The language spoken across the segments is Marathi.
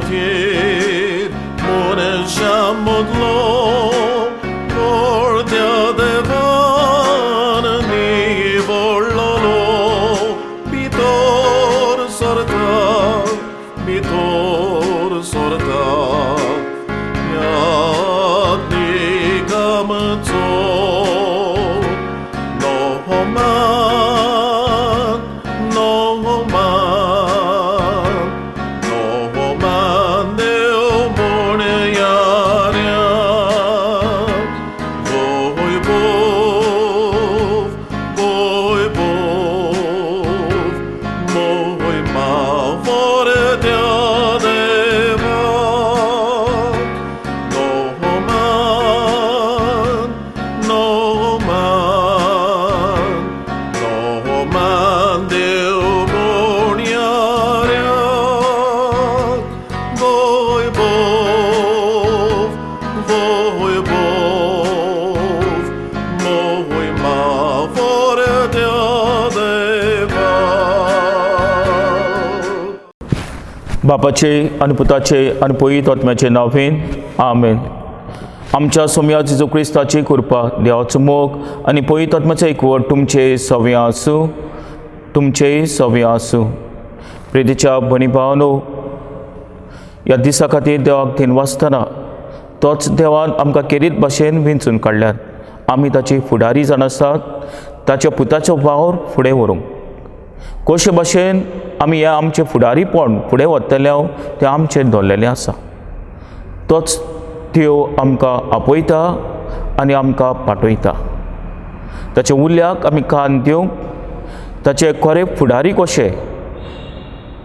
fier Monesha modlo Cordia devan Ni vololo Bitor sorta Yadni gamatso No man Deo mone yaria Boy ma vore बापाचे आनी पुताचे आनी पवित्र आत्म्याचे नांवान आमेन. आमच्या सोम्या जेजू क्रिस्ताची कृपा, देवाचो मोग आनी पवित्र आत्म्याचो एकवट तुमचे सव्या आसूं. प्रितीच्या भणी भावनो, ह्या दिसा खातीर देवाक धन्यवाद. तोच देवान आमकां केरीत भाशेन विंचून काडल्यात. आमी ताची फुडारी जावन आसात, ताच्या पुताचो वावर फुडें व्हरूंक. कशे भाशेन आमी ह्या आमचें फुडारीपण फुडें व्हरतले तें आमचेर दवरलेलें आसा. तोच देव आमकां आपयता आनी आमकां पाठयता. ताच्या उल्याक आमी कान दिवंक, ताचे खरे फुडारी कशे,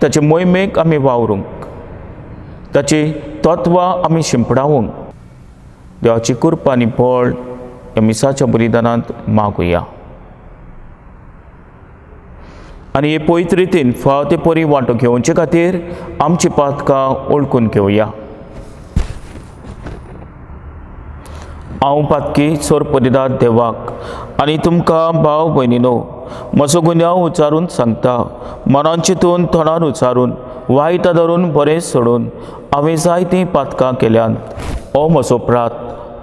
ताचे मोहिमेक आमी वावरूंक, ताची तत्वां आमी शिंपडावंक देवाची कृपा आनी बळ ह्या मिसाच्या बलिदानांत मागुया. आनी हे पवित्र रितीन फाव ते परी वांटो घेवचे खातीर आमची पातकां ओळखून घेवया. हांव पातकी सोर परिदाद देवाक आनी तुमकां भाव भयणीनो, म्हजो गुन्यांव उच्चारून सांगता. मनान चिंतून, तोंडार उच्चारून, वायट धरून, बरें सोडून हांवें जायतीं पातकां केल्यात. ओ म्हजो प्रात,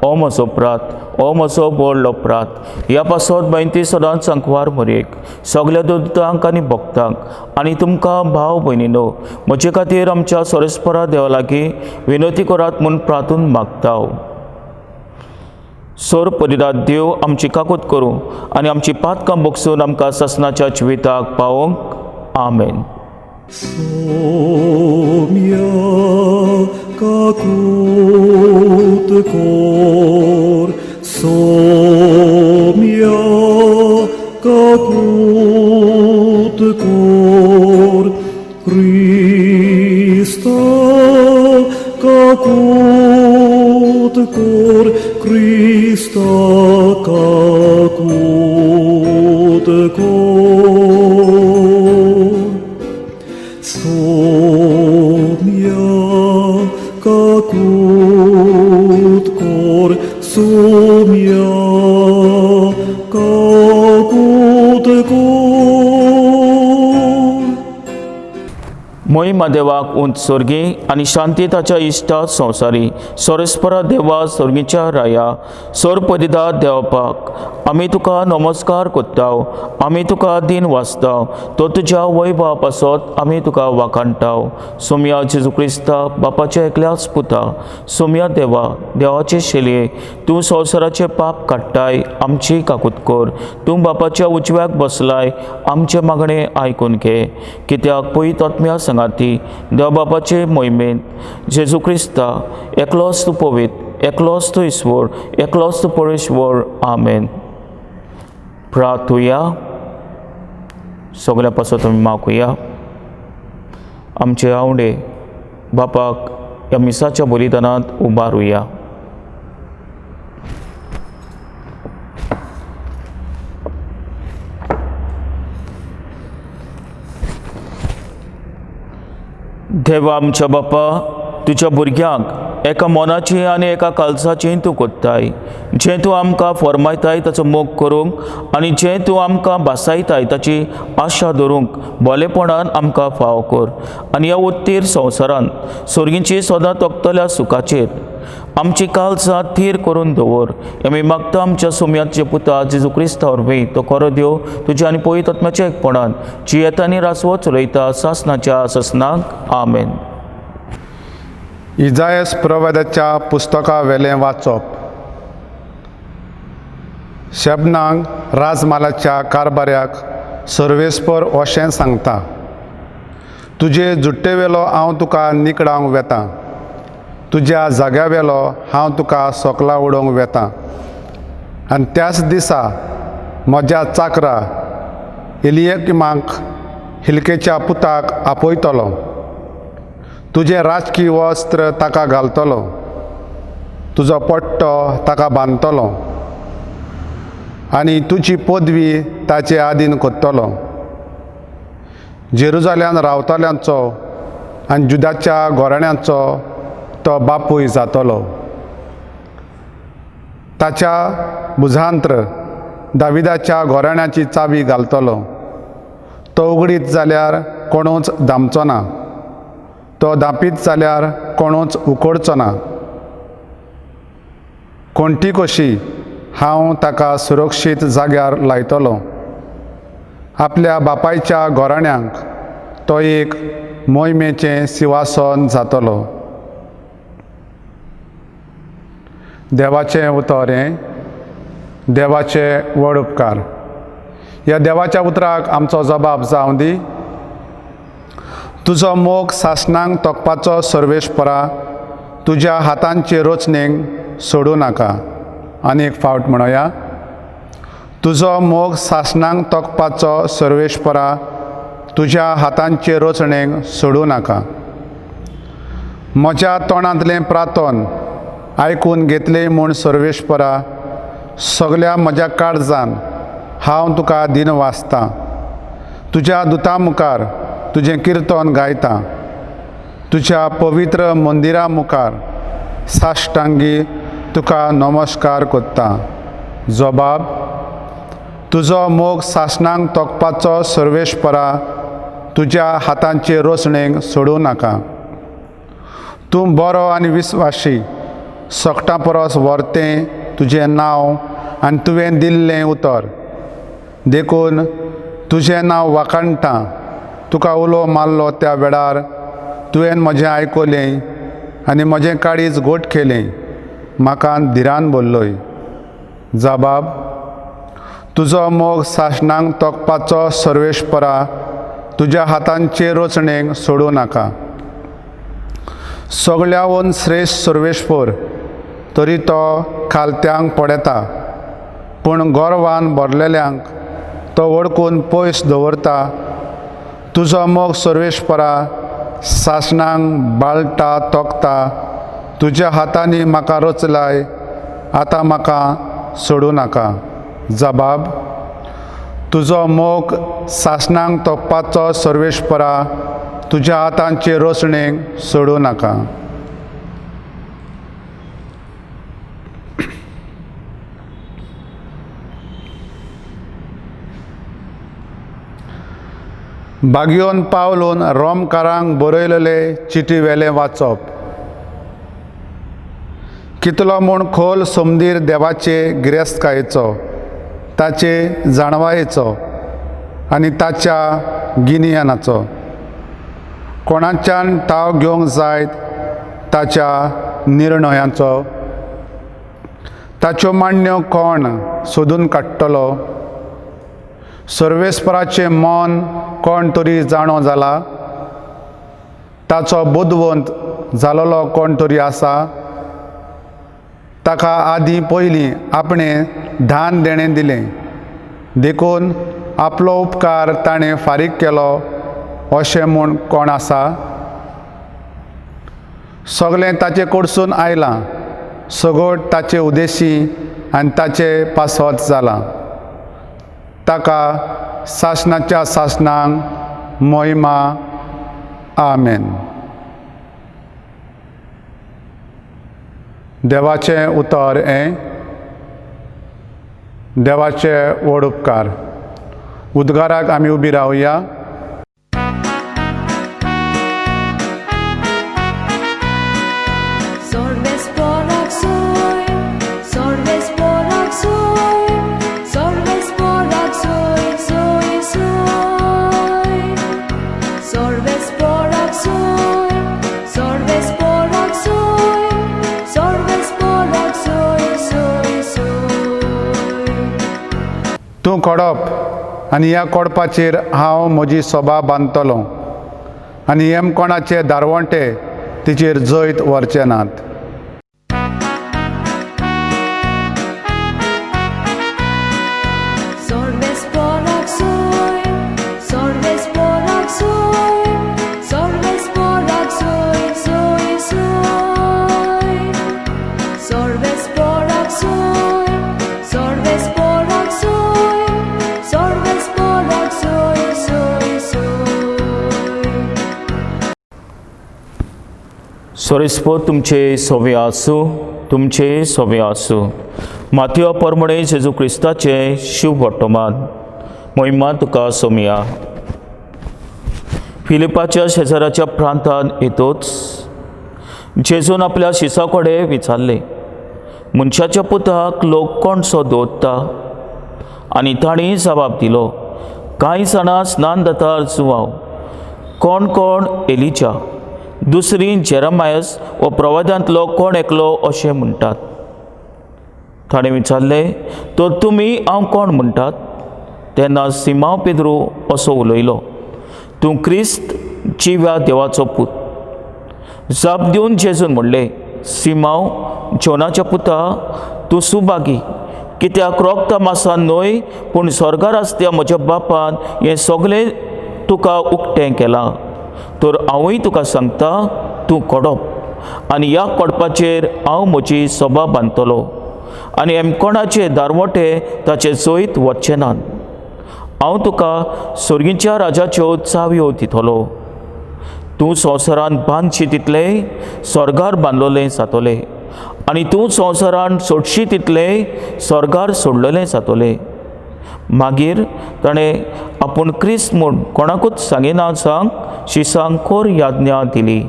ओ म्हजो प्रात, ओ म्हजो बोडलो प्रात. ह्या पासत बेंती सदांच सांकवार मरेक सगल्या दोतांक आनी भक्तांक आनी तुमकां भाव भयणीनो, म्हजे खातीर आमच्या सोरेस्परा देवा लागीं विनोती करात म्हूण प्रार्थून मागता. सोर परिदाद देव आमची काकूत करूं आनी आमची पातकां बोगसून आमकां ससनाच्या जिविताक पावोवंक. आमेन. सोम्या काकूत कोर, सोम्या काकूत कोर, क्रिस्ता काकूत कोर, क्रिस्ता काकूत कोर. सोम्या काकूत कोर, सोम्या काकूत कोर. मोहिमा देवाक उंच सोर्गी आनी शांती ताच्या इश्टा संवसारी. सोरेस्परा देवा सोर्गीच्या राया, सोर परिदाद देवपाक आमी तुका नमस्कार कोत्ताव. आमी तुका दिन वाचताव. तो तुज्या वैभवा पासत आमी तुका वाखाणटाव. सोम्या जेजू क्रिस्ता बापाच्या एकल्याच पुता, सोम्या देवा, देवाचे शेलये, तूं संवसाराचे पाप काडटाय, आमची काकूत कोर. तूं बापाच्या उजव्याक बसलाय, आमचे मागणे आयकून घे. कित्याक पवित्र आत्म्या संगाती देव बापाचे मोहिमेंत जेजू क्रिस्ता एकलोच तूं पवित्र, एकलोच तूं ईश्वर, एकलोच तूं परेश्वर. आमेन. प्रार्थुया. सगल्या पासत आमी मागुया. आमचे आवडे बापाक ह्या मिसाच्या बलिदानांत उबारुया. देवा आमच्या बापा, तुज्या भुरग्यांक एका मोनाची आनी एका कालसाची तूं कोत्ताय. जें तूं आमकां फरमायताय ताचो मोग करूंक आनी जें तूं आमकां भासायताय ताची आशा धरूंक बोलेपणान आमकां फाव कर. आनी ह्या उत्तीर संवसारांत सोर्गींची सदां तोखतल्या सुखाचेर आमची कालसां थीर करून दवर. आमी मागता आमच्या सोम्याचे पुता जेजू क्रिस्ता वरवीं तो खरो देव तुज्या आनी पवित्र आत्म्याच्या एकपणान जी येता आनी रासवत चलयता सासनाच्या ससनाक आमेन. इजायस प्रवाद्याच्या पुस्तका वेलें वाचप. शबनाक राजमालाच्या कारभाऱ्याक सर्वेस्पर अशें सांगता, तुजे जुट्टे वेलो हांव तुका निकडावंक वेतां, तुज्या जाग्या वेलो हांव तुका सोकला उडोवंक वेतां. आनी त्याच दिसा म्हज्या चाकरा इलियाकीमाक हिल्केच्या पुताक आपयतलो, तुजें राजकीय वस्त्र ताका घालतलो, तुजो पट्टो ताका बांदतलो आनी तुजी पदवी ताचे आदीन कोत्तलो. जेरुजाल्यान रावतल्यांचो आनी जुदाच्या घोराण्यांचो तो बापूय जातलो. ताच्या भुजांत्र दाविदाच्या घोराण्याची चावी घालतलो. तो उगडीत जाल्यार कोणूच धांपचो ना, तो धांपीत जाल्यार कोणूच उकडचो ना. कोणटी कशी हांव ताका सुरक्षीत जाग्यार लायतलो. आपल्या बापायच्या घोराण्यांक तो एक मोहिमेचें सिंहासन जातलो. देवाचें उतर हें देवाचे व्हड उपकार. ह्या देवाच्या उतराक आमचो जबाब जावं दी. तुजो मोग सासणांक तोखपाचो सर्वेस्परा तुज्या हातांचे रचणेक सोडूं नाका. आनी एक फावट म्हणया, तुजो मोग सासणांक तोखपाचो सर्वेस्परा तुज्या हातांचे रचणेक सोडूं नाका. म्हज्या तोंडांतलें प्रार्थन आयकून घेतले म्हूण सर्वेस्परा सगल्या म्हज्या काळजान हांव तुका दिन वाचतां. तुज्या दुतां मुखार तुजें किर्तन गायतां. तुज्या पवित्र मंदिरा मुखार साश्टांगी तुका नमस्कार कोत्तां. जबाब. तुजो मोग सासणांक तोखपाचो सर्वेस्परा तुज्या हातांचे रचणेक सोडूं नाका. तूं बरो आनी विस्वाशी, सोकटां परस व्हरतें तुजें नांव आनी तुवें दिल्लें उतर. देखून तुजें नांव वाखाणटां. तुका उलो मारलो त्या वेळार तुवें म्हजें आयकलें आनी म्हजें काळीज गोठ केलें. म्हाका धिरान बोल्लोय. जबाब. तुजो मोग सासणांक तोखपाचो सर्वेस्परा तुज्या हातांचे रचणेक सोडूं नाका. सगळ्यावन श्रेश्ठ सर्वेस्पर तरी तो खालत्यांक पडयता, पूण गोरवान भरलेल्यांक तो वळखून पयस दवरता. तुजो मोग सर्वेस्परा सासणांक बाळटा तोखता. तुज्या हातांनी म्हाका रचलाय, आतां म्हाका सोडूं नाका. जबाब. तुजो मोग सासणांक तोखपाचो सर्वेस्परा तुज्या हातांचे रचणेक सोडूं नाका. बागयोन पावलून रोमकारांक बरयलेले चिटी वेलें वाचप. कितलो म्हूण खोल समदीर देवाचे गिरेस्तकायेचो, ताचे जाणवायेचो आनी ताच्या गिन्यानाचो. कोणाच्यान ताव घेवंक जायत ताच्या निर्णयांचो. ताच्यो मांडण्यो कोण सोदून काडटलो. सर्वेस्पराचें मन कोण तरी जाणो जाला. ताचो बुदवंत जालोलो कोण तरी आसा. ताका आदीं पयलीं आपणें दान देणें दिलें, देखून आपलो उपकार ताणें फारीक केलो अशें म्हूण कोण आसा. सगळें ताचे कडसून आयलां, सगोट ताचे उदेशी आनी ताचे पासत जालां. ताका सासणाच्या सासणांक महिमा. आमेन. देवाचें उतर हें देवाचे व्हड उपकार. उद्गाराक आमी उबी रावया. Sorbes porak soy, sorbes porak soy, sorbes porak soy, soy, soy. Sorbes porak soy, sorbes porak soy, sorbes porak soy, soy, soy. तूं कोडप आनी ह्या कोडपाचेर हांव म्हजी सोबा बांदतलों आनी हेमकोणाचे दारवंटे तिचेर जैत व्हरचे नात. Sorbes porak soy, sorbes porak soy, sorbes porak soy, soy, soy. Sorbes porak soy, sorbes porak soy, sorbes porak soy, soy, soy. सोरेस्पो तुमचे सोवे आसूं, तुमचे सोवे आसूं. मातयो परमणे जेजू क्रिस्ताचे शिव वर्तमान मोहिमा तुका सोमिया. फिलिपाच्या शेजाराच्या प्रांतांत येतोच जेजून आपल्या शिसा कडेन विचारले, मनशाच्या पुताक लोक कोणसो दवरता? आनी तांणी जबाब दिलो, कांय जाणां स्नान दातार जुवांव, कोण कोण एलिजा, दुसरी जेरमायस व प्रवादांतलो कोण एकलो अशें म्हणटात. ताणें विचारले, तर तुमी हांव कोण म्हणटात? तेन्ना सिमांव पेद्रू असो उलयलो, तूं क्रिस्त जिव्या देवाचो पूत. जाप दिवन जेजून म्हणलें, सिमांव जोनाच्या पुता, तूं सुभागी, कित्याक रोगता मासान न्हय पूण स्वर्गार आसत्या म्हज्या बापान हें सगळें तुका उक्तें केलां. तर हांवूय तुका सांगता, तूं कोडप आनी ह्या कोडपाचेर हांव म्हजी सोबा बांदतलो आनी हेमकोणाचे दारवटे ताचे जैत वचचे नात. हांव तुका स्वर्गीच्या राजाच्यो चावयो दितलो. तूं संवसारांत बांदशी तितलें स्वर्गार बांदलोलें जातलें आनी तूं संवसारांत सोडशी तितलें स्वर्गार सोडलेलें जातलें. मागीर ताणें आपूण क्रिस्त म्हूण कोणाकूच सांगिना सांग शिसांक खोर याज्ञा दिली.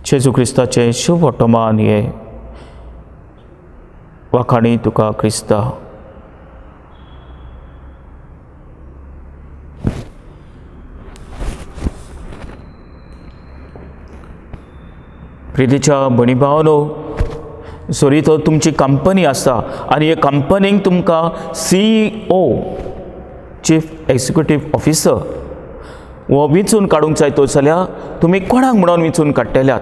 जेजू क्रिस्ताचे शुभ वर्तमान हे वाखाणी तुका क्रिस्ता. प्रितीच्या भणी भावनो, जरी तो तुमची कंपनी आसा आनी हे कंपनीक तुमकां CEO चीफ एक्झिक्युटीव ऑफिसर वो वेंचून काडूंक जाय तो जाल्यार तुमी कोणाक म्हणून वेंचून काडटल्यात?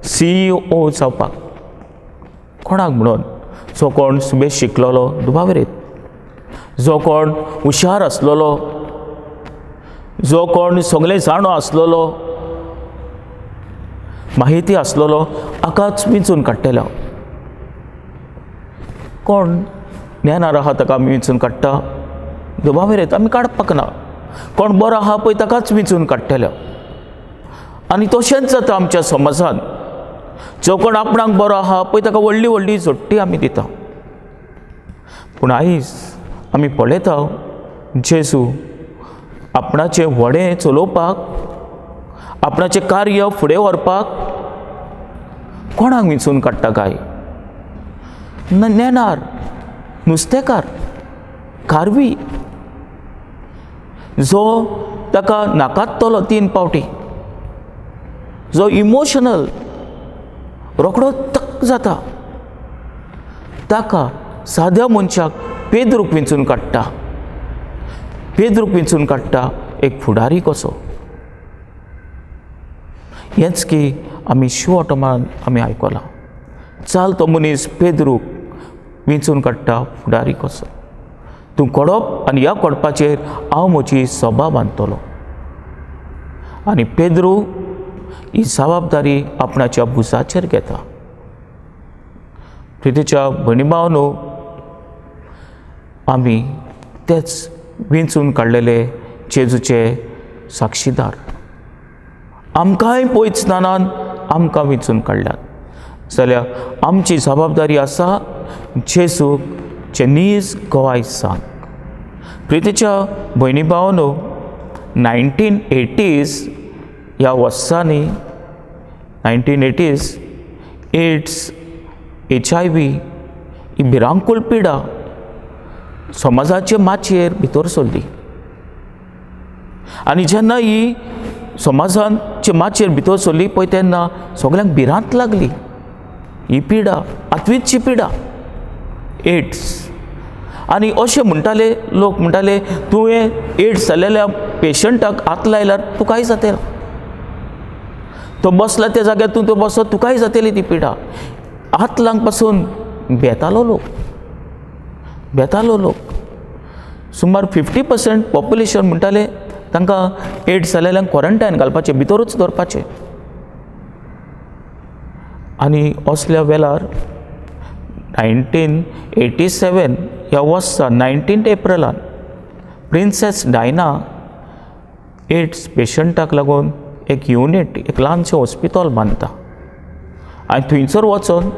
CEO जावपाक कोणाक म्हणून? जो कोण सुबेज शिकलेलो दुबावरेत, जो कोण हुशार आसलेलो, जो कोण सगळें जाणो आसलेलो, माहिती आसलेलो, हाकाच वेंचून काडटलो. कोण ज्ञानार आहा ताका आमी वेंचून काडटा? दुबावरेत आमी काडपाक ना. कोण बरो आहा पळय ताकाच वेंचून काडटलो. आनी तशेंच जाता आमच्या समाजान. जो कोण आपणाक बरो आहा पळय ताका व्हडली व्हडली जोडटी आमी दिता. पूण आयज आमी पळयता जेजू आपणाचें व्हडें चलोवपाक, आपणाचें कार्य फुडें व्हरपाक कोणाक वेंचून काडटा काय? नेणार, नुस्तेकार, कारवी, जो ताका नाकातलो 3 पावटी, जो इमोशनल रोखडो तक जाता, ताका साद्या मनशाक पेद्रूक वेंचून काडटा. पेद्रूक वेंचून काडटा एक फुडारी कसो. हेंच की आमी शिवोटमान आमी आयकलां. चाल तो मनीस पेद्रूक वेंचून काडटा फुडारी कसो. तूं कोडप आनी ह्या कोडपाचेर हांव म्हजी सोबा बांदतलो. आनी पेद्रू ही जबाबदारी आपणाच्या भुजाचेर घेता. प्रितीच्या भणी भावनो, आमी तेच वेंचून काडलेले जेजूचे साक्षीदार. आमकांय पळयतनान आमकां वेंचून काडल्यात जाल्यार आमची जबाबदारी आसा जेजूक जे नीज गोवाय सांग. प्रितीच्या भयणी भावांनो, 1980s ह्या वर्सांनी 1980s एड्स, HIV ही भिरांकूळ पिडा समाजाचे माचयेर भितर सरली. आनी जेन्ना ही समाजाचे माचयेर भितर सरली पळय तेन्ना सगल्यांक भिरांत लागली. ही पिडा आत्वीची पिडा एड्स. आनी अशें म्हणटाले लोक, म्हणटाले तुवें एड्स जाल्लेल्या पेशंटाक हात लायल्यार तुकाय जातलें, तो बसला त्या जाग्यार तूं तो बसत तुकाय जातली ती पिडा. हात लावंक पासून भितालो लोक. सुमार 50% पॉप्युलेशन म्हणटाले तांकां एड्स जाल्ल्यांक क्वॉरंटायन घालपाचें, भितरूच दवरपाचें. आनी असल्या वेळार 1987 ह्या वर्सा 19 एप्रिलान प्रिन्सेस डायना एड्स पेशंटाक लागून एक युनिट, एक ल्हानशें हॉस्पिटल बांदता. आनी थंयसर वचून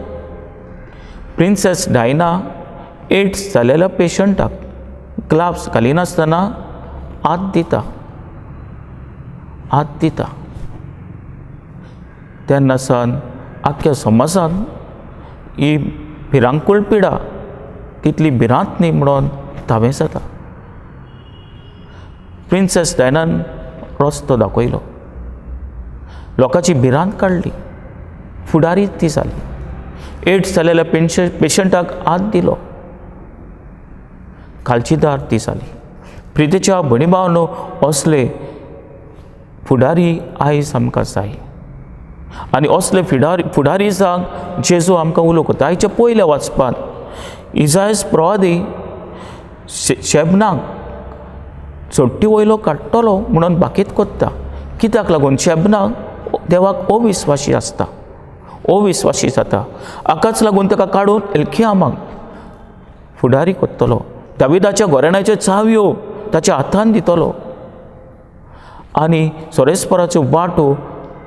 प्रिन्सेस डायना एड्स जाल्लेल्या पेशंटाक ग्लाव्स घालिनासतना हात दिता. तेन्ना सावन आख्या समाजान ही भिरांकूळ पिडा तितली भिरांत न्ही म्हणून धावे जाता. प्रिन्सेस डायनान रस्तो दाखयलो, लोकांची भिरांत काडली, फुडारी ती जाली. एड्स जाल्लेल्या पेशंटाक हात दिलो, खालचीदार ती जाली. प्रितीच्या भयणी भावांनो, असले फुडारी आयज आमकां जाय. आनी असले फुडारी जावंक जेजू आमकां उलो करता. हाचे पयल्या वाचपान इसायास प्रवादी शेबनाक चडटी वयलो काडटलो म्हणून बाकीत कोत्ता. कित्याक लागून शेबनाक देवाक अविस्वासी आसता, अविस्वासी जाता. हाकाच लागून ताका काडून एल्कियामाक फुडारी कोत्तलो. दाविदाच्या घराण्याच्यो चावयो ताच्या हातान दितलो आनी सोरेस्पराचो वाटो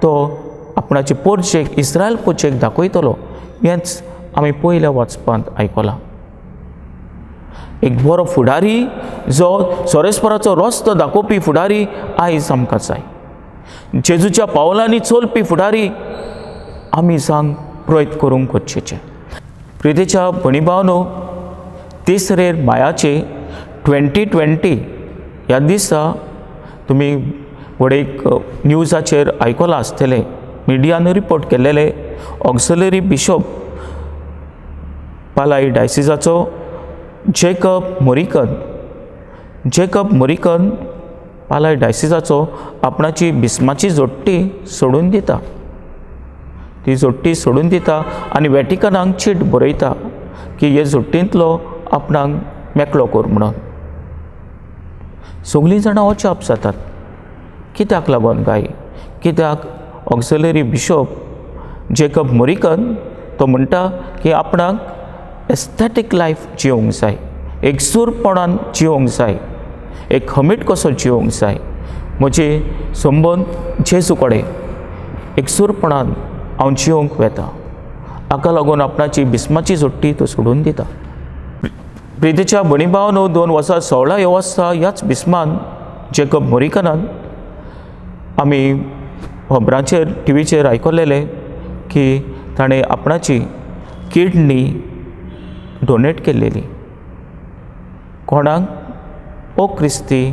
तो आपणाचे पोरचेक, इस्रायल पोरचेक दाखयतलो. हेंच आमी पयल्या वाचपांत आयकलां. एक बरो फुडारी, जो सोरेस्पराचो रस्तो दाखोवपी फुडारी आयज आमकां जाय. जेजूच्या पावलांनी चलपी फुडारी आमी जावंक प्रयत्न करूंक गरजेचें. प्रितीच्या भयणी भावांनो, तिसरेर मायाचे 2020 ह्या दिसा तुमी वडीक न्यूजाचेर आयकलां आसतलें, मिडियान रिपोर्ट केल्लेले ऑक्झिलरी बिशप पालाई डायसिसाचो जेकब मोरिकन पालाई डायसिसाचो आपणाची बिस्माची जोडटी सोडून दिता. ती जोडटी सोडून दिता आनी वॅटिकनाक चीट बरयता की हे जोडटींतलो आपणाक मेकळो कर म्हणून. सगळीं जाणां अजाप जातात. कित्याक लागून काय? कित्याक ऑक्झिलरी बिशप जेकब मोरिकन तो म्हणटा की आपणाक एस्थेटीक लायफ जिवंक जाय, एकसूरपणान जिवंक जाय, एक हमीट कसो जिवंक जाय. म्हजे संबंद जेजू कडेन एकसूरपणान हांव जिवंक वेता. हाका लागून आपणाची बिस्माची जोडटी तो सोडून दिता. प्रितीच्या भयणी भावांनो, 2016 ह्या वर्सा ह्याच बिस्मान जेकब मोरिकनान आमी खबरांचेर, टीव्हीचेर आयकलेलें की ताणें आपणाची किडनी डोनेट केल्लेली. कोणाक? ओ क्रिस्ती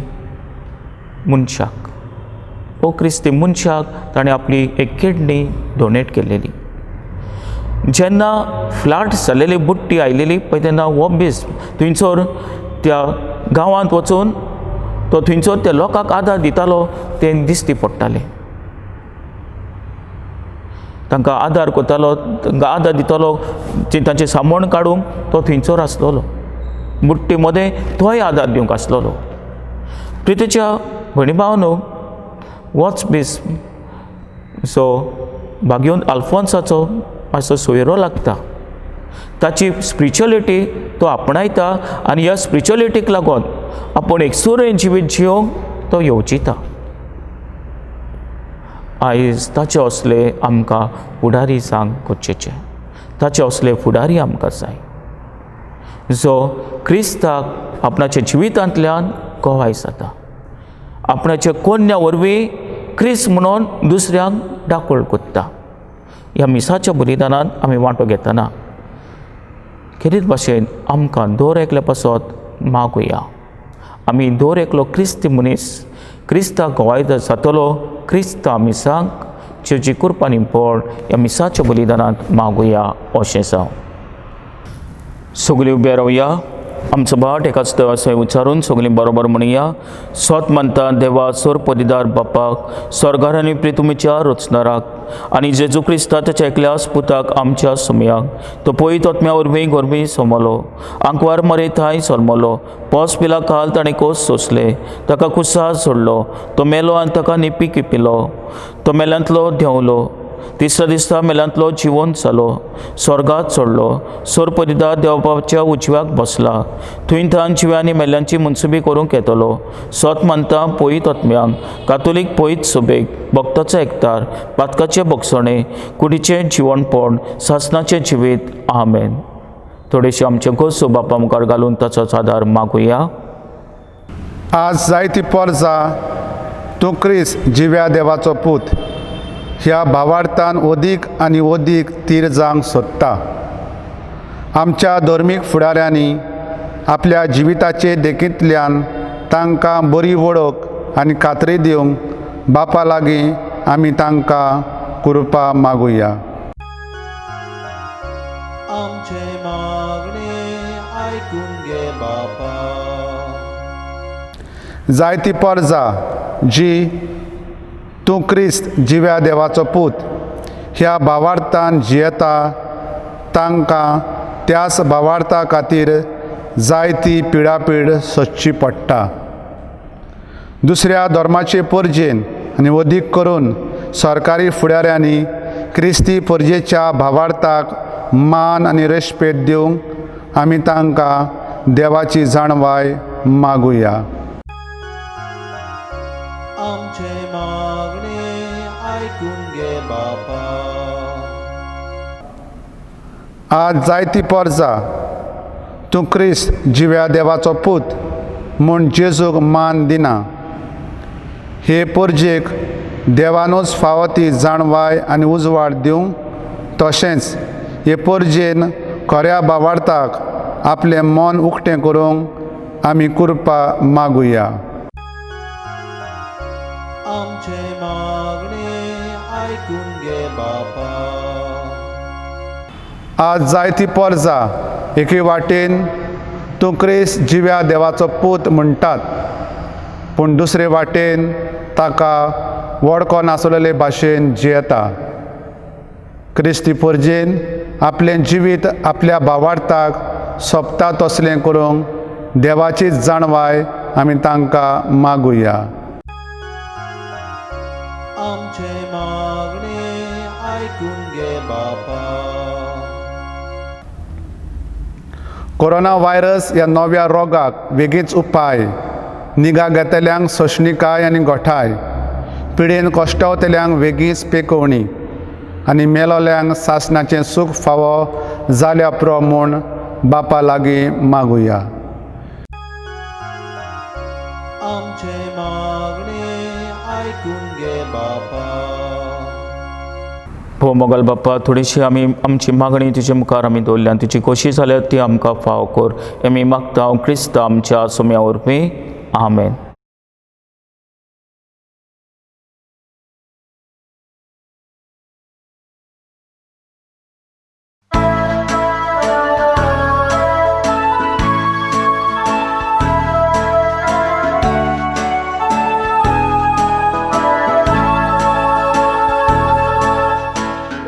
मनशाक ताणें आपली एक किडनी डोनेट केल्लेली. जेन्ना फ्लाट जाल्लेली बुट्टी आयलेली पळय तेन्ना हो बेस थंयसर त्या गांवांत वचून तो थंयसर त्या लोकांक आदार दितालो तें दिश्टी पडटालें. तांकां आदार करतालो, तांकां आदार दितालो, तांचें सामण काडूंक तो थंयसर आसलेलो. बुट्टी मदें तोय आदार दिवंक आसलेलो. प्रितीच्या भयणी भावांनो, होच बेस जो बागयोन आल्फोन्साचो मातसो सोयरो लागता. ताची स्पिरिच्युअलिटी तो आपणायता आनी ह्या स्पिरिच्युअलिटीक लागून आपूण एकसूर जिवीत जिवंक तो येवजिता. आयज ताचे असले आमकां फुडारी सांग कोचेचे, ताचे असले फुडारी आमकां जाय जो क्रिस्ताक आपणाच्या जिवितांतल्यान गोवाय जाता, आपणाच्या कोन्या वरवीं क्रिस्त म्हणून दुसऱ्यांक दाखोळ कोत्ता. ह्या मिसाच्या बलिदानांत आमी वांटो घेतना खेरीत भाशेन आमकां दर एकल्या पासत मागुया. आमी दर एकलो क्रिस्ती मनीस क्रिस्ताक गोवाय जातलो, क्रिस्ता मिसांक जेवची कृपानी पड ह्या मिसाच्या बलिदानांत मागुया अशें जावं. सगळीं उबे रावया. आमचो बाट एकाच देवाचो उच्चारून सगळीं बरोबर म्हणया. सोत मानता देवा सोरपदीदार बापाक, स्वर्गार आनी पृथ्वीच्या रचणाराक आनी जेजू क्रिस्ता ताच्या एकल्याच पुताक आमच्या सुमयाक, तो पयत आत्म्या वरवीं गोरवीं सोमलो, आंकवार मरेथाय सोलमलो, पोस पिला काल ताणें कोस सोंसले, ताका कुसार सोडलो, तो मेलो आनी ताका निपी किपिलो, तो मेल्यांतलो देंवलो, तिसऱ्या दिसा मेल्यांतलो जिवंत जालो, स्वर्गात सोडलो, सोरपदीदार देवबापाच्या उजव्याक बसला, थंय तान जिव्यांनी मेल्यांची मनसुबी करूंक येतलो. सोत मानता पयत आत्म्यांक, कातोलीक पयत सुबेक, भक्ताचो एकतार, पातकाचे बगसणे, कुडीचें जिवणपण, सासणाचें जिवीत. आमेन. थोडेशे आमचे गोसो बापा मुखार घालून ताचोच आदार मागुया. आज जायती पोरजा तूं क्रिस्त जिव्या देवाचो पूत ह्या भावार्थान ओदीक आनी ओदीक तीर जावंक सोदता. आमच्या धर्मीक फुडाऱ्यांनी आपल्या जिविताचे देखींतल्यान तांकां बरी वळख आनी खात्री दिवंक बापा लागीं आमी तांकां कृपा मागुया. आमचे मागणे आयकून घे बापा. जायती पोरजा जी तूं क्रिस्त जिव्या देवाचो पूत ह्या भावार्थान जियेता तांकां त्याच भावार्था खातीर जायती पिडापीड सोंसची पडटा. दुसऱ्या धर्माचे परजेन आनी अदीक करून सरकारी फुडाऱ्यांनी क्रिस्ती परजेच्या भावार्थाक मान आनी रेस्पेद दिवंक आमी तांकां देवाची जाणवाय मागुया. आमचे मागणे आयकून घे बापा. आज जायती पोरजा तूं क्रिस्त जिव्या देवाचो पूत म्हूण जेजूक मान दिना. हे परजेक देवानूच फावो ती जाणवाय आनी उजवाड दिवंक, तशेंच हे परजेन खऱ्या भावार्थाक आपलें मन उक्तें करूंक आमी कृपा मागुया. आमचे मागणे आयकून घे बापा. आज जायती पोरजा एके वाटेन तूं क्रिस्त जिव्या देवाचो पूत म्हणटात, पूण दुसरे वाटेन ताका वळखो नासलेले भाशेन जियेता. क्रिस्ती परजेन आपलें जिवीत आपल्या भावार्थाक सोंपता तसलें करूंक देवाचीच जाणवाय आमी तांकां मागुया. आमचे मागणे आयकून घे बापा. कोरोना व्हायरस ह्या नव्या रोगाक बेगीच उपाय, निगा घेतल्यांक सोंशणिकाय आनी गोठाय, पिडेन कोश्टावतल्यांक वेगीच पेकोवणी आनी मेलोल्यांक सासणाचें सूख फावो जाल्या पुरो म्हूण बापा लागीं मागुया. आमचे मागणे आयकून घे बापा. हो मोगल बाप्पा, थोडीशी आमी आमची मागणी तुजे मुखार आमी दवरल्यान तुजी कशी जाल्यार ती आमकां फाव कर. आमी मागता क्रिस्त आमच्या सुम्या वरवीं. आमेन.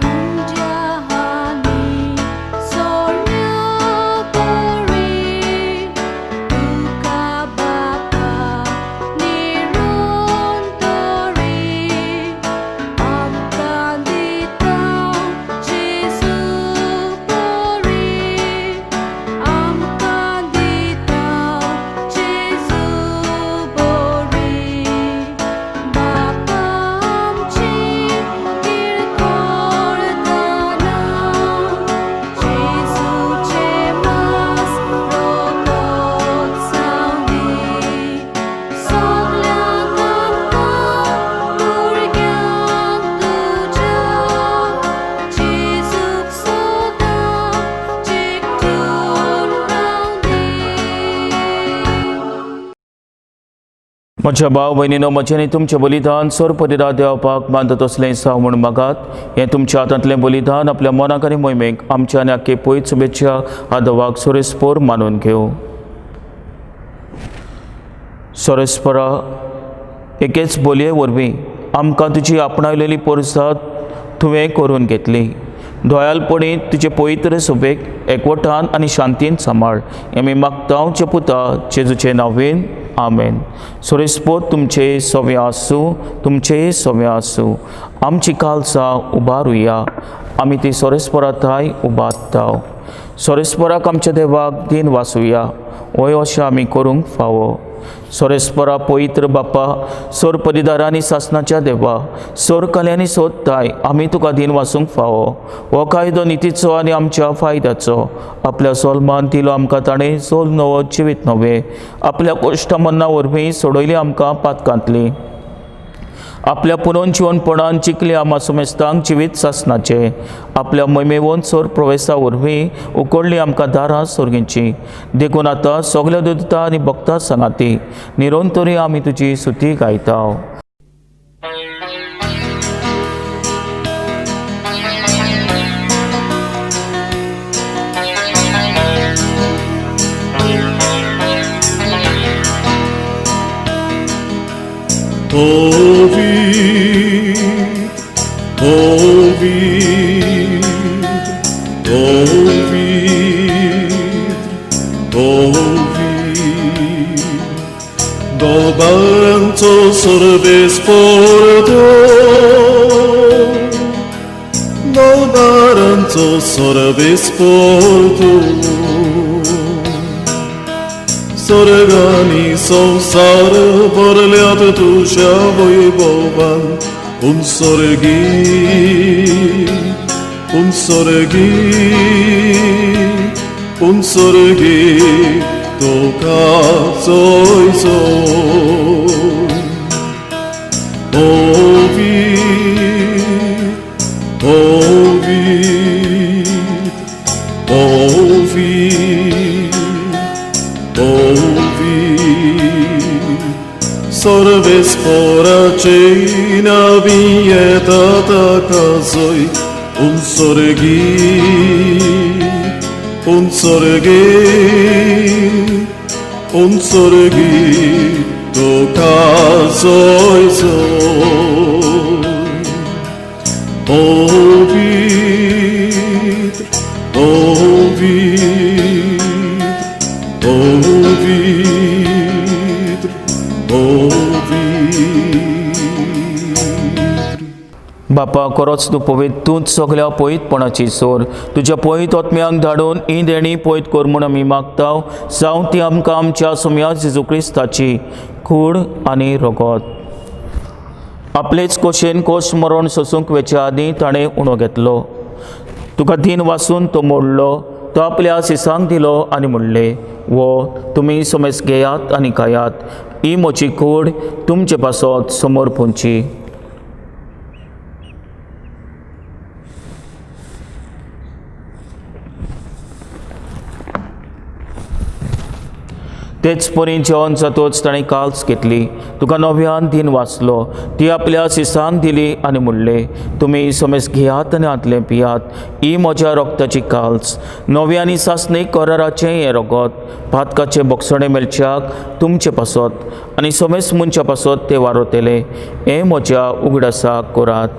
Unjahani sornya kori duka bapa म्हज्या भाव भयणीनो, म्हजें आनी तुमचें बलिदान सोरपरिदा देवपाक बांदत असलें जावं म्हूण मागात. हें तुमच्या हातांतलें बलिदान आपल्या मनाक आनी मोहिमेक आमच्या आनी आख्खे पयत शुभेच्छा आदवाक सोरेस्पोर मानून घेवं. सोरेस्परा, एकेच बोलये वरवीं आमकां तुजी आपणायलेली पोरसाद तुवें करून घेतली. दोयालपणी तुजे पवित्र सुबेक एकवटान आनी शांतीन सांबाळ. हें आमी मागतांव चे पुता जेजूचे नांवेन. आमेन. सोरेस्पोर तुमचे सोवे आसूं, तुमचे सोवे आसूं. आमची कालसां उबारुया. आमी ती सोरेस्पोरांताय उबारताव. सोरेस्पोराक आमच्या देवाक दिन वासुया. होय अशें आमी करूंक फावो. सोरेस्परा पवित्र बापा, सोर परिदारांनी सासणाच्या देवा, सोर कल्यांनी सोदताय आमी तुका दिन वासूंक फावो. हो कायदो नितीचो आनी आमच्या फायद्याचो. आपल्या सोलमान दिलो आमकां ताणें सोल नवो जिवीत नवे. आपल्या कोश्टा मन्ना वरवीं सोडयली आमकां पातकांतली. आपल्या पुनर्जीवनपणान चिकली आमा सुमेस्तांक जिवीत सासणाचे. आपल्या मोहिमेवोन सोर प्रवेशा वरवीं उकडली आमकां दारां सोर्गींची. देखून आतां सगल्या दुतां आनी भक्तां सांगाती निरंतरी आमी तुजी सुती गायताव. Dobaranco sorbesporto, dobaranco sorbesporto, sorgani संसार भरल्यात तुझ्या वैभवान. उंसर्गी तुका जोय जोय. Sorbesporace navieta taka zoy. Unsorgi toka zoy zoy. बापा, खरोच तूं पवित. तूंच सगल्या पवितपणाची सोर. तुज्या पवित आत्म्यांक धाडून ही देणी पवित कर म्हूण आमी मागताव. जावं ती आमकां आमच्या सुम्या जेजू क्रिस्ताची कूड आनी रगत. आपलेच कोशेन कोश मरण सोसूंक वेच्या आदीं ताणें उणो घेतलो. तुका दिन वासून तो मोडलो. तो आपल्या सिसांक दिलो आनी म्हणलें, वो तुमी सोमेस घेयात आनी खायात. ही म्हजी कूड तुमचे पासत समोर पोंची. तेच परी जेवण जातोच ताणें काल्स घेतली. तुका नव्यान दिन वाचलो. ती आपल्या सिसांक दिली आनी म्हणलें, तुमी सोमेस घेयात आनी आदलें पियात. ही म्हज्या रोगताची काल्स, नव्यानी सासणीक कराराचें हें रगत. पातकाचे बोगसणे मेलच्याक तुमचे पासत आनी सोमेस मनच्या पासत ते वारोतेले. हें म्हज्या उगडासाक करात.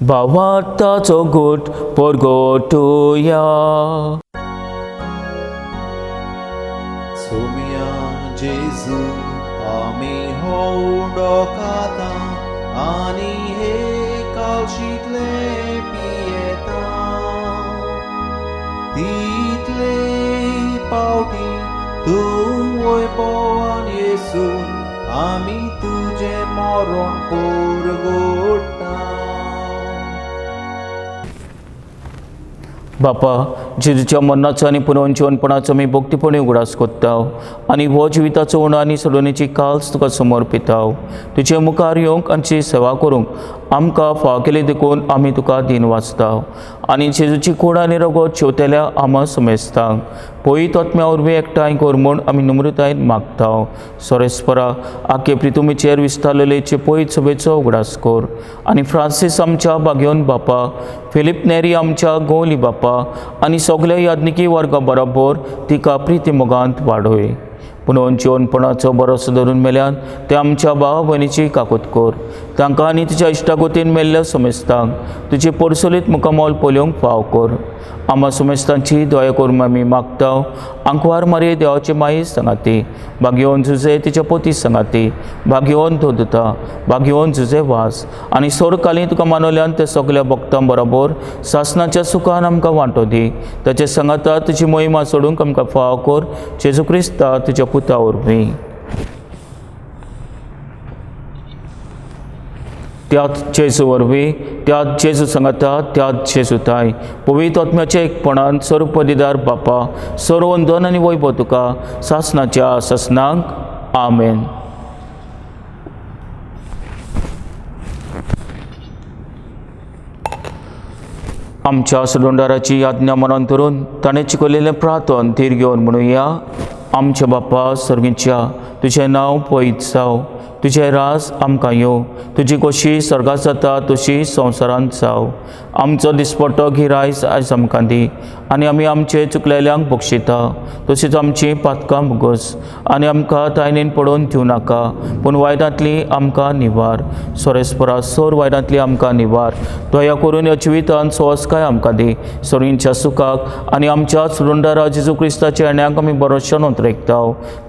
भावाताचो गोट परगोटुया. सोम्या जेजू आमी होवडो खाता आनी हे काळशीतले पियेता. तितले पावटी तूं वैभवान येसू आमी तुजें मरण परगोट्टा. बापा, जेजूच्या मरणाचो आनी पुनर्जीवनपणाचो आमी भक्तीपणी उगडास कोत्ता आनी हो जिविताचो उणो आनी सोडवणेची काल्स तुका समर्पिता. तुजे मुखार येवंक आमची सेवा करूंक आमकां फाव केले देखून आमी तुका दिन वाचता आनी जेजूची कूड आनी रगत शेवतेल्या आमा समेजता. पयत आत्म्या उर्बे एकठांय कर म्हूण आमी नम्रतायेन मागता. सोरेस्परा आख्खे प्रितुमेचेर विस्तारलेचे पयत सभेचो उगडास कर आनी फ्रांसीस आमच्या बागेवन बापा, फिलीप नेरी आमच्या गोवली बापा आनी सगल्या याज्ञिकी वर्गा बरोबर तिका प्रिती मोगांत वाडय. पुनर्जीवनपणाचो भरोसो धरून मेल्यान ते आमच्या भावा भयणीची काकूत कर. तांकां आनी तुज्या इश्टागोतीन मेल्ल्या समेस्तांक तुजी परसोलीत मुखामोल पळोवंक फाव कर. आमा समेस्तांची दया करून आमी मागता. आंकवार मारये देवाचे माई सांगाती, भाग्यवन झुजे तिच्या पोती सांगाती, भाग्यवन धोदता, भाग्यवन झुजे वास आनी सोरकाली तुका मानवल्यान ते सगल्या भक्तां बरोबर सासणाच्या सुखान आमकां वांटो दी. ताचे सांगाता तुजी मोहिमा सोडूंक आमकां फाव कर. जेजू क्रिस्ता तुज्या पुता वरवीं. त्याच जेजू वरवीं, त्याच जेजू सांगाता, त्याच जेजू ताय, पवित्र आत्म्याच्या एकपणान सर्वपदीदार बापा, सर्ववंदन आनी वैभव तुका सासणाच्या सासणांक. आमेन. आमच्या सुडोंडाराची आज्ञा मनान धरून ताणें शिकयलेलें प्रार्थन धीर घेवन म्हणुया. आमच्या बापा सर्गीच्या, तुजें नांव पवित्र जावं, तुजें रास आमकां येवं, तुजी खोशी स्वर्गांत जाता तशी संवसारांत जावं. आमचो दिसपट्टो घीर आयज आमकां दी आनी आमी आमचे चुकलेल्यांक बक्षिता तशीच आमची पातकां मुगोस आनी आमकां तायणेन पडोवन दिवं नाका, पूण वायटांतली आमकां निवार. सोरेस्परा सोर वायटांतली आमकां निवार. दया करून ह्या जिवितांत सोवस्काय आमकां दी. सोरींच्या सुखाक आनी आमच्या सुडोंडारा जेजू क्रिस्ताच्या येण्याक आमी भरोशान उतरयता.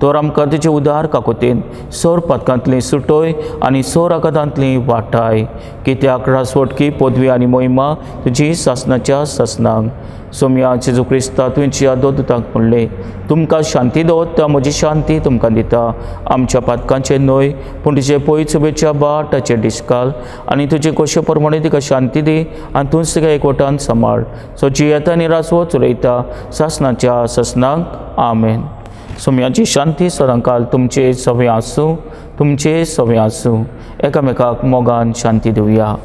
तर आमकां तुजे उदार काकुतीन सोर पातकांतली सुटोय आनी सोर आकांतांतली वाटाय. कित्याक रासवटकी पदवी आनी मोहिमा तुजी सासणाच्या सासणांक. सोम्या जेजू क्रिस्ता तुमच्या दोतोताक म्हणले, तुमकां शांती दवरता, म्हजी शांती तुमकां दिता. आमच्या पातकांचे न्हय पूण तुजे पयत सभेच्या बाटाचेर दिसकाल आनी तुजे कशे प्रमाणे तिका शांती दी आनी तूंच तिका एकवटान सांबाळ. सो जी येता आनी रासवत चलयता सासणाच्या सासणांक. आमेन. सोम्याची शांती सदांकाल तुमचे सवे आसूं, तुमचे सवे आसूं. एकामेकाक मोगान शांती दिवया.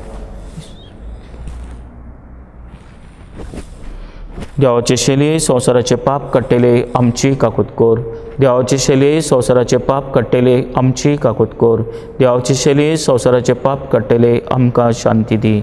देवाचे शेली संवसाराचे पाप काडटेले आमची काकूत कर. देवाचे शेली संवसाराचे पाप काडटेले आमची काकूत कर. देवाचे शेली संवसाराचे पाप काडटेले आमकां शांती दी.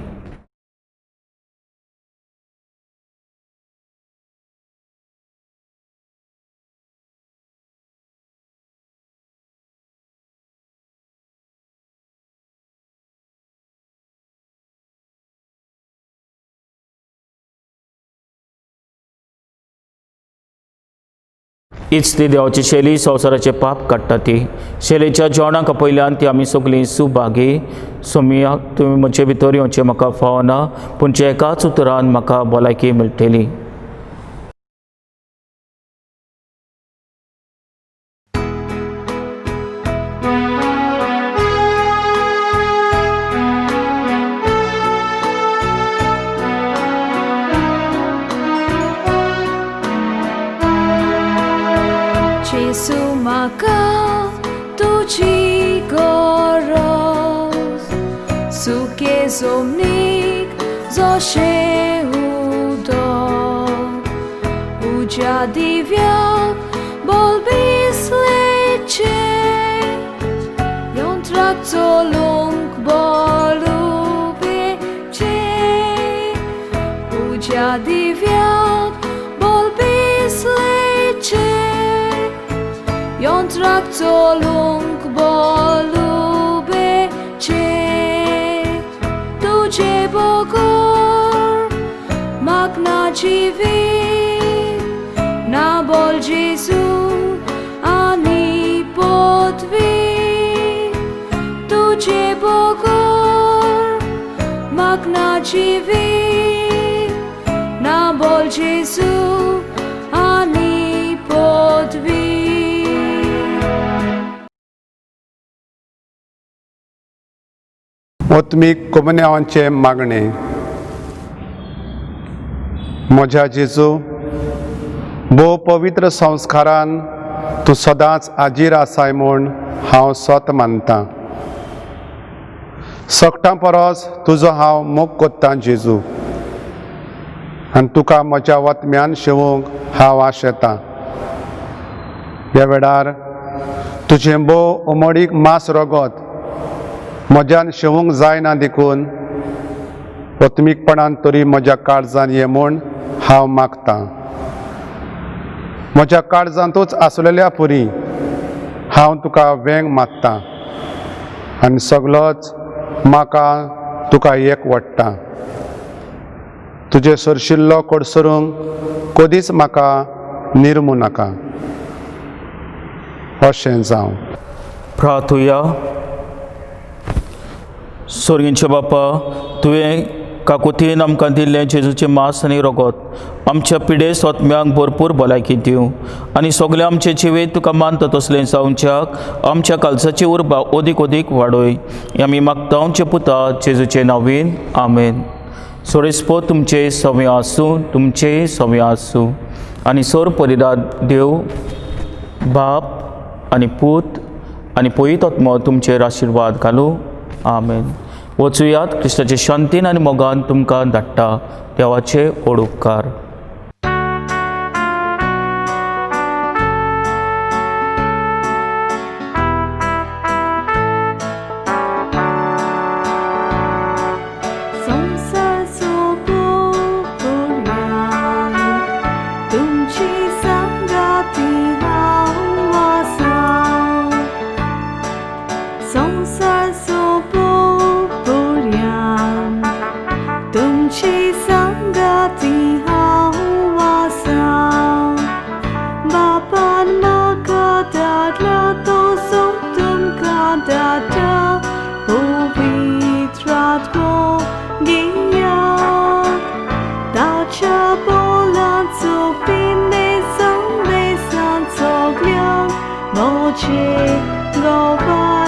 हीच ती देवाची शेली संवसाराचे पाप काडटा ती. शेलीच्या जेवणाक पयल्यान ती आमी सगळीं सुभागी. सोम्या तुमी म्हजे भितर येवचें म्हाका फावना, पूण जे एकाच उतरान म्हाका भलायकी मेळटली. Jesu म्हाका तुजी गरज, सुखे जमनीक जशें उदक, उज्या दिव्याक बलबिसलेचे, यंत्राक चलूंक बलुबेचे, उज्या दिव्याक बलबिसलेचे, यंत्राक चलूंक बलुबेचे. तुजे बगर म्हाक ना जिवीत, ना बोल जेजू आनी पदवी. तुजे बगर म्हाक ना जिवीत, ना बोल जेजू आनी पदवी. ओत्मीक कोमन्यावांचे मागणे. म्हज्या जेजू, भोव पवित्र संस्कारान तूं सदांच आजीर आसाय म्हूण हांव सत मानतां. सगटां परस तुजो हांव मोग कोत्तां जेजू, आनी तुका म्हज्या वतम्यान शेवूंक हांव आशेतां. ह्या वेळार तुजें भोव उमडीक मास रगत म्हज्यान शेवूंक जायना देखून वतमीकपणान तरी म्हज्या काळजान ये म्हूण हांव मागतां. म्हज्या काळजांतूच आसलेल्या पुरी हांव तुका वेंग मागतां आनी सगलोच म्हाका तुका एक वडटा. तुजे सरशिल्लो कोडसरूंक कधीच म्हाका निर्मू नाका. अशें जावं. प्रार्थुया. स्वर्गींचे बापा, तुवें काकुतीन आमकां दिल्लें जेजूचें मांस आनी रगत आमच्या पिडे सोत्म्यांक भरपूर भलायकी दिवं आनी सगळे आमचे जिवेंत तुका मानता तसलें जावच्याक आमच्या कालसाची उर्बा ओदीक ओदीक वाडय. आमी मागता आमचे पुता जेजूचे नांवेन. आमेन. सोरेस्पो तुमचे सव्य आसूं, तुमचे सव्य आसूं आनी सोर परिरात देव बाप आनी पूत आनी पवित्र आत्मा तुमचेर आशिर्वाद घालूं. आमेन. वचुयात, क्रिस्ताचे शांतीन आनी मोगान तुमकां धाडटा. देवाचे व्हड उपकार. संसार सोपोऱ्यान तुमची संगाती हांव आसां. संसार सोपोऱ्यान तुमची संगाती हांव आसां. बापान म्हाका धाडला तो सोप तुमकां धाडटा. पवित्र आत्मो गियात ताच्या बोलांचो पिनेसान सगळ्यांक मोचे गोवा.